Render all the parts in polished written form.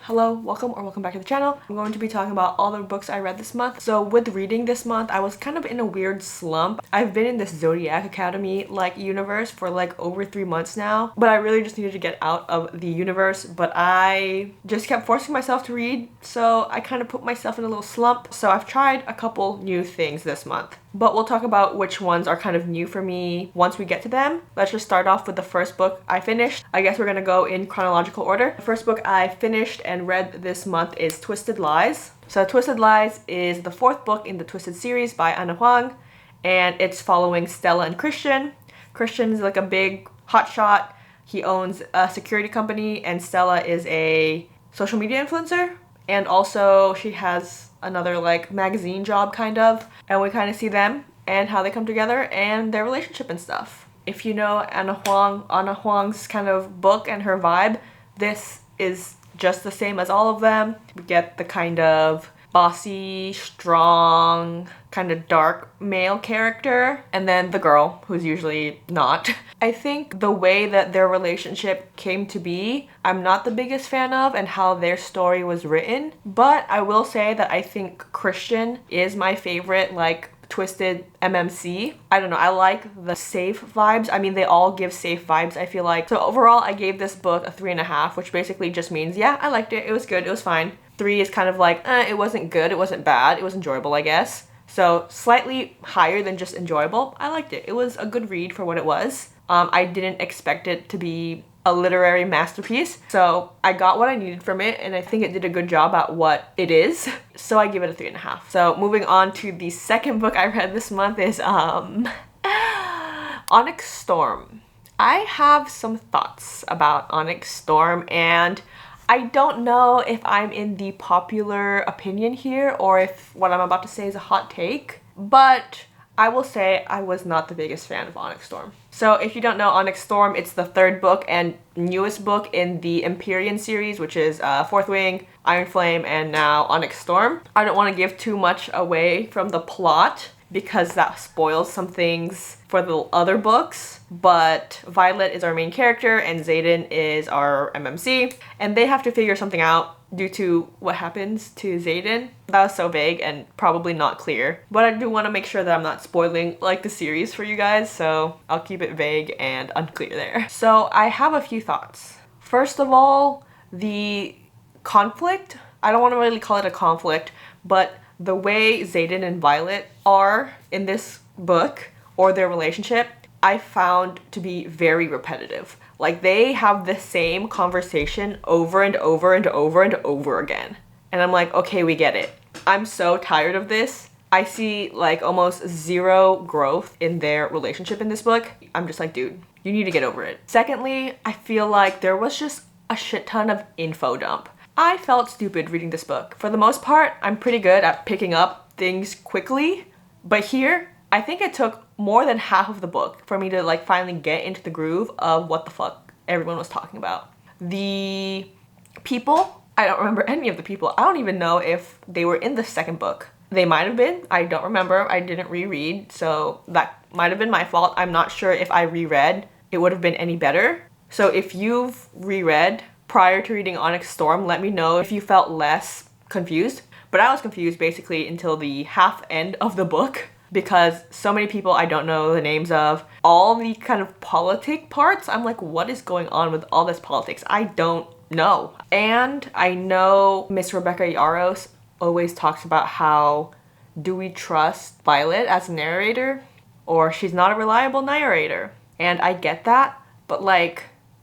Hello, welcome back to the channel. I'm going to be talking about all the books I read this month. So with reading this month, I was kind of in a weird slump. I've been in this Zodiac Academy universe for over 3 months now, but I really just needed to get out of the universe, but I just kept forcing myself to read, so I kind of put myself in a little slump. So I've tried a couple new things this month, but we'll talk about which ones are kind of new for me once we get to them. Let's just start off with the first book I finished. I guess we're gonna go in chronological order. The first book I finished and read this month is Twisted Lies. So Twisted Lies is the 4th book in the Twisted series by Ana Huang, and it's following Stella and Christian. Christian is like a big hotshot. He owns a security company, and Stella is a social media influencer, and also she has another magazine job kind of, and we kind of see them and how they come together and their relationship and stuff. If you know Ana Huang's kind of book and her vibe, this is just the same as all of them. We get the kind of bossy, strong, kind of dark male character, and then the girl, who's usually not. I think the way that their relationship came to be, I'm not the biggest fan of, and how their story was written, but I will say that I think Christian is my favorite, twisted MMC. I don't know, I like the safe vibes. I mean, they all give safe vibes, I feel like. So overall, I gave this book a 3.5, which basically just means, yeah, I liked it. It was good. It was fine. 3 is kind of it wasn't good. It wasn't bad. It was enjoyable, I guess. So slightly higher than just enjoyable. I liked it. It was a good read for what it was. I didn't expect it to be a literary masterpiece, so I got what I needed from it, and I think it did a good job at what it is, so I give it a 3.5. So moving on to the second book I read this month is Onyx Storm. I have some thoughts about Onyx Storm, and I don't know if I'm in the popular opinion here or if what I'm about to say is a hot take, but I will say I was not the biggest fan of Onyx Storm. So if you don't know Onyx Storm, it's the 3rd book and newest book in the Empyrean series, which is Fourth Wing, Iron Flame, and now Onyx Storm. I don't want to give too much away from the plot because that spoils some things for the other books, but Violet is our main character and Xaden is our MMC, and they have to figure something out due to what happens to Xaden. That was so vague and probably not clear, but I do want to make sure that I'm not spoiling the series for you guys, so I'll keep it vague and unclear there. So I have a few thoughts. First of all, the conflict, I don't want to really call it a conflict, but the way Xaden and Violet are in this book, or their relationship, I found to be very repetitive. They have the same conversation over and over and over and over again. And I'm like, okay, we get it. I'm so tired of this. I see almost zero growth in their relationship in this book. I'm just like, dude, you need to get over it. Secondly, I feel like there was just a shit ton of info dump. I felt stupid reading this book. For the most part, I'm pretty good at picking up things quickly, but here, I think it took more than half of the book for me to finally get into the groove of what the fuck everyone was talking about. The people, I don't remember any of the people. I don't even know if they were in the 2nd book. They might have been. I don't remember. I didn't reread, so that might have been my fault. I'm not sure if I reread it would have been any better. So if you've reread prior to reading Onyx Storm, let me know if you felt less confused. But I was confused basically until the half end of the book, because so many people I don't know the names of. All the kind of politic parts, I'm like, what is going on with all this politics? I don't know. And I know Miss Rebecca Yaros always talks about how, do we trust Violet as a narrator? Or she's not a reliable narrator. And I get that, but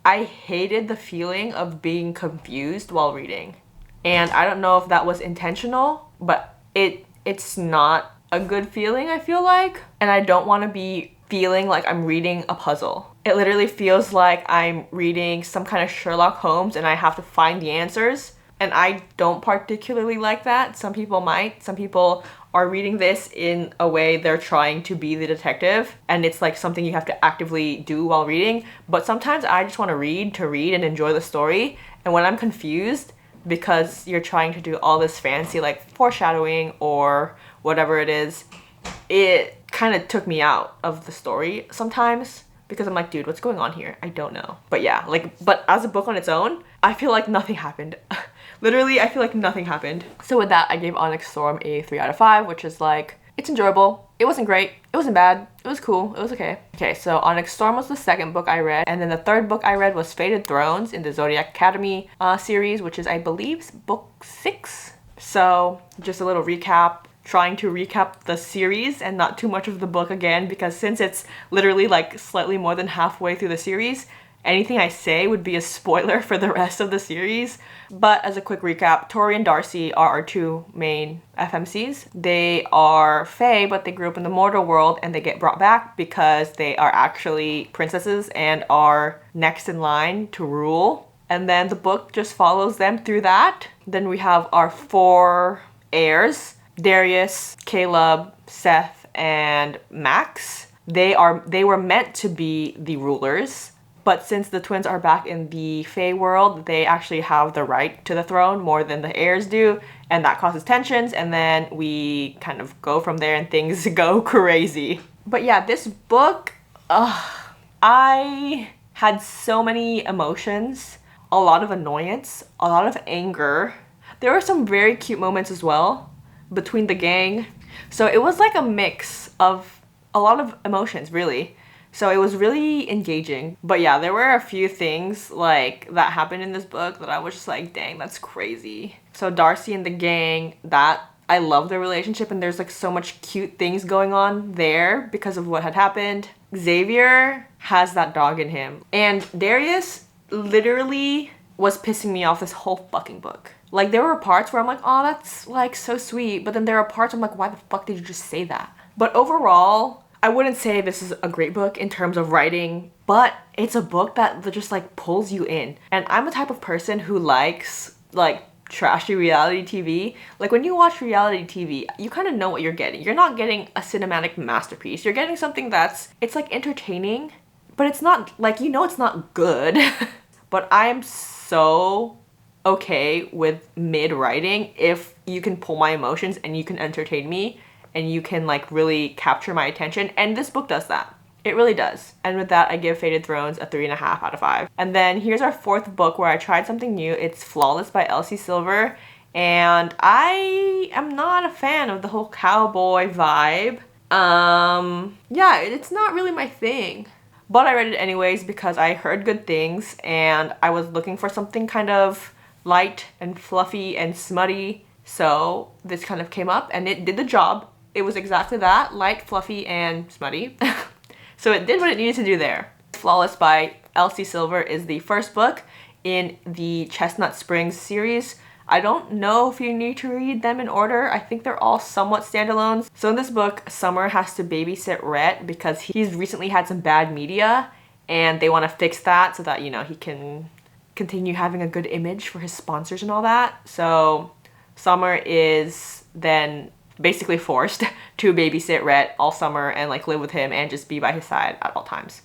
I hated the feeling of being confused while reading. And I don't know if that was intentional, but it's not a good feeling, I feel like. And I don't want to be feeling like I'm reading a puzzle. It literally feels like I'm reading some kind of Sherlock Holmes and I have to find the answers. And I don't particularly like that. Some people might. Some people are reading this in a way they're trying to be the detective, and it's something you have to actively do while reading. But sometimes I just want to read and enjoy the story. And when I'm confused because you're trying to do all this fancy foreshadowing or whatever it is, it kind of took me out of the story sometimes, because I'm like, dude, what's going on here? I don't know. But yeah, but as a book on its own, I feel like nothing happened. Literally, I feel like nothing happened. So with that, I gave Onyx Storm a 3 out of 5, which is like, it's enjoyable. It wasn't great. It wasn't bad. It was cool. It was okay. Okay, so Onyx Storm was the second book I read. And then the third book I read was Fated Thrones in the Zodiac Academy series, which is, I believe, book 6. So just a little recap. Trying to recap the series and not too much of the book again, because since it's literally like slightly more than halfway through the series, anything I say would be a spoiler for the rest of the series. But as a quick recap, Tori and Darcy are our two main FMCs. They are Fae, but they grew up in the mortal world, and they get brought back because they are actually princesses and are next in line to rule. And then the book just follows them through that. Then we have our 4 heirs, Darius, Caleb, Seth, and Max. They were meant to be the rulers, but since the twins are back in the Fae world, they actually have the right to the throne more than the heirs do, and that causes tensions, and then we kind of go from there and things go crazy. But yeah, this book, I had so many emotions, a lot of annoyance, a lot of anger. There were some very cute moments as well between the gang. So it was like a mix of a lot of emotions, really. So it was really engaging. But yeah, there were a few things like that happened in this book that I was just like, dang, that's crazy. So Darcy and the gang, that I love their relationship, and there's like so much cute things going on there because of what had happened. Xavier has that dog in him. And Darius literally was pissing me off this whole fucking book. Like, there were parts where I'm like, oh, that's like so sweet. But then there are parts I'm like, why the fuck did you just say that? But overall, I wouldn't say this is a great book in terms of writing, but it's a book that just like pulls you in. And I'm the type of person who likes like trashy reality TV. Like, when you watch reality TV, you kind of know what you're getting. You're not getting a cinematic masterpiece. You're getting something it's like entertaining, but it's not like, you know, it's not good. But I'm so okay with mid writing if you can pull my emotions and you can entertain me and you can like really capture my attention. And this book does that. It really does. And with that, I give Fated Thrones a 3.5 out of 5. And then here's our 4th book where I tried something new. It's Flawless by Elsie Silver. And I am not a fan of the whole cowboy vibe. Yeah, it's not really my thing. But I read it anyways because I heard good things and I was looking for something kind of light and fluffy and smutty. So this kind of came up and it did the job. It was exactly that, light, fluffy, and smutty. So it did what it needed to do there. Flawless by Elsie Silver is the first book in the Chestnut Springs series. I don't know if you need to read them in order. I think they're all somewhat standalones. So in this book, Summer has to babysit Rhett because he's recently had some bad media and they want to fix that so that, you know, he can continue having a good image for his sponsors and all that. So Summer is then basically forced to babysit Rhett all summer and like live with him and just be by his side at all times.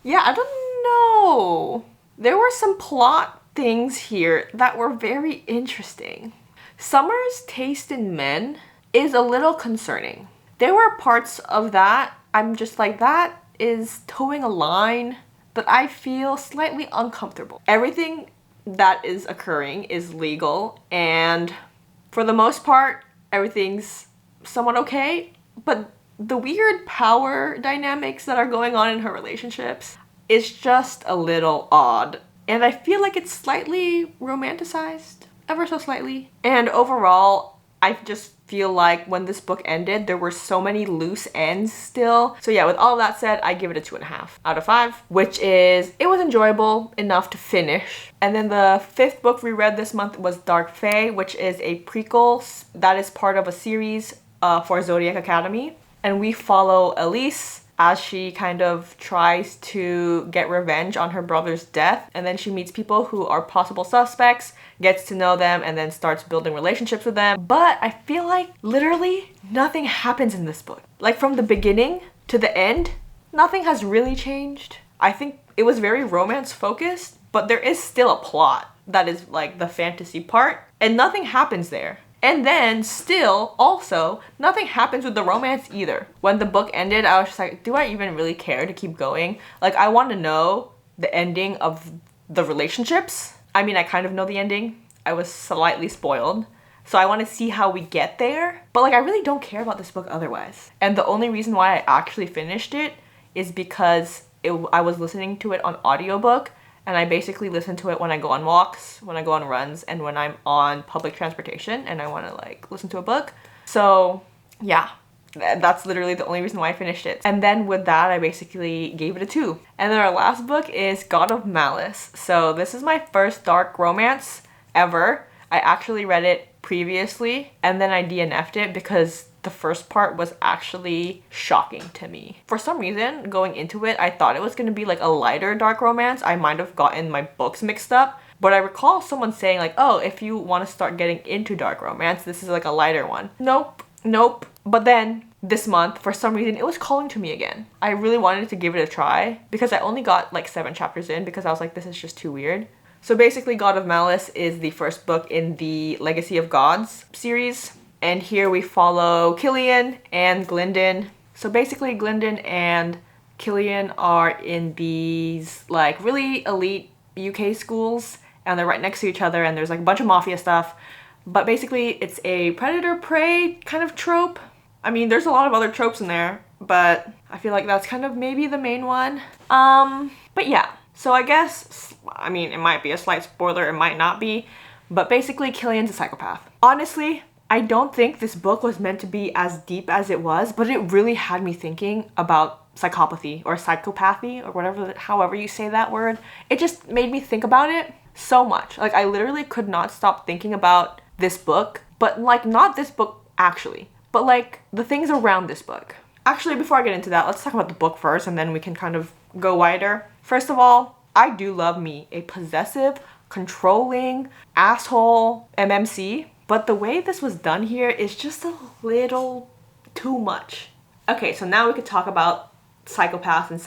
Yeah, I don't know. There were some plot things here that were very interesting. Summer's taste in men is a little concerning. There were parts of that I'm just like, that is towing a line that I feel slightly uncomfortable. Everything that is occurring is legal, and for the most part, everything's somewhat okay, but the weird power dynamics that are going on in her relationships is just a little odd. And I feel like it's slightly romanticized, ever so slightly. And overall, I just feel like when this book ended, there were so many loose ends still. So yeah, with all of that said, I give it a 2.5 out of 5, which is, it was enjoyable enough to finish. And then the 5th book we read this month was Dark Fae, which is a prequel that is part of a series for Zodiac Academy. And we follow Elise as she kind of tries to get revenge on her brother's death. And then she meets people who are possible suspects, gets to know them, and then starts building relationships with them. But I feel like literally nothing happens in this book. Like, from the beginning to the end, nothing has really changed. I think it was very romance focused, but there is still a plot that is like the fantasy part, and nothing happens there. And then still, also, nothing happens with the romance either. When the book ended, I was just like, do I even really care to keep going? Like, I want to know the ending of the relationships. I mean, I kind of know the ending. I was slightly spoiled. So I want to see how we get there. But like, I really don't care about this book otherwise. And the only reason why I actually finished it is because I was listening to it on audiobook, and I basically listen to it when I go on walks, when I go on runs, and when I'm on public transportation and I want to like listen to a book. So yeah, that's literally the only reason why I finished it. And then with that, I basically gave it a 2. And then our last book is God of Malice. So this is my first dark romance ever. I actually read it previously and then I DNF'd it because the first part was actually shocking to me. For some reason, going into it, I thought it was going to be like a lighter dark romance. I might have gotten my books mixed up, but I recall someone saying like, oh, if you want to start getting into dark romance, this is like a lighter one. Nope. But then this month, for some reason, it was calling to me again. I really wanted to give it a try because I only got like 7 chapters in because I was like, this is just too weird. So basically, God of Malice is the first book in the Legacy of Gods series. And here we follow Killian and Glyndon. So basically, Glyndon and Killian are in these like really elite UK schools, and they're right next to each other, and there's like a bunch of mafia stuff. But basically, it's a predator-prey kind of trope. I mean, there's a lot of other tropes in there, but I feel like that's kind of maybe the main one. But yeah. So I guess, I mean, it might be a slight spoiler, it might not be, but basically Killian's a psychopath. Honestly, I don't think this book was meant to be as deep as it was, but it really had me thinking about psychopathy or psychopathy or whatever, however you say that word. It just made me think about it so much. Like, I literally could not stop thinking about this book, but like not this book actually, but like the things around this book. Actually, before I get into that, let's talk about the book first and then we can kind of go wider. First of all, I do love me a possessive, controlling, asshole MMC, but the way this was done here is just a little too much. Okay, so now we could talk about psychopaths and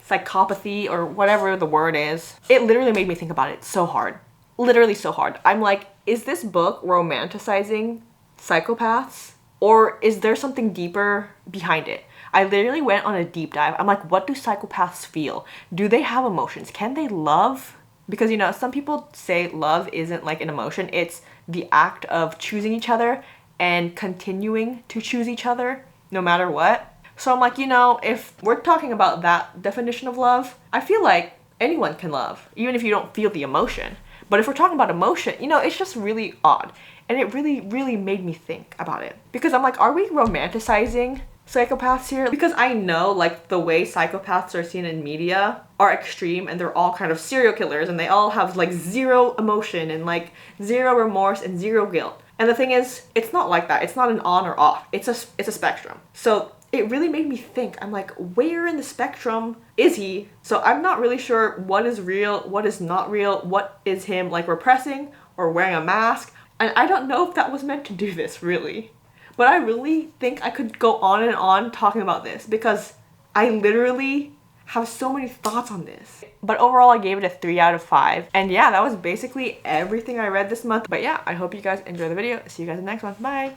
psychopathy or whatever the word is. It literally made me think about it so hard. Literally so hard. I'm like, is this book romanticizing psychopaths? Or is there something deeper behind it? I literally went on a deep dive. I'm like, what do psychopaths feel? Do they have emotions? Can they love? Because, you know, some people say love isn't like an emotion. It's the act of choosing each other and continuing to choose each other no matter what. So I'm like, you know, if we're talking about that definition of love, I feel like anyone can love, even if you don't feel the emotion. But if we're talking about emotion, you know, it's just really odd. And it really, really made me think about it. Because I'm like, are we romanticizing psychopaths here? Because I know like the way psychopaths are seen in media are extreme and they're all kind of serial killers and they all have like zero emotion and like zero remorse and zero guilt. And the thing is, it's not like that. It's not an on or off. It's a spectrum. So it really made me think. I'm like, where in the spectrum is he? So I'm not really sure what is real, what is not real, what is him like repressing or wearing a mask. And I don't know if that was meant to do this, really. But I really think I could go on and on talking about this because I literally have so many thoughts on this. But overall, I gave it a 3 out of 5. And yeah, that was basically everything I read this month. But yeah, I hope you guys enjoy the video. See you guys in the next one. Bye!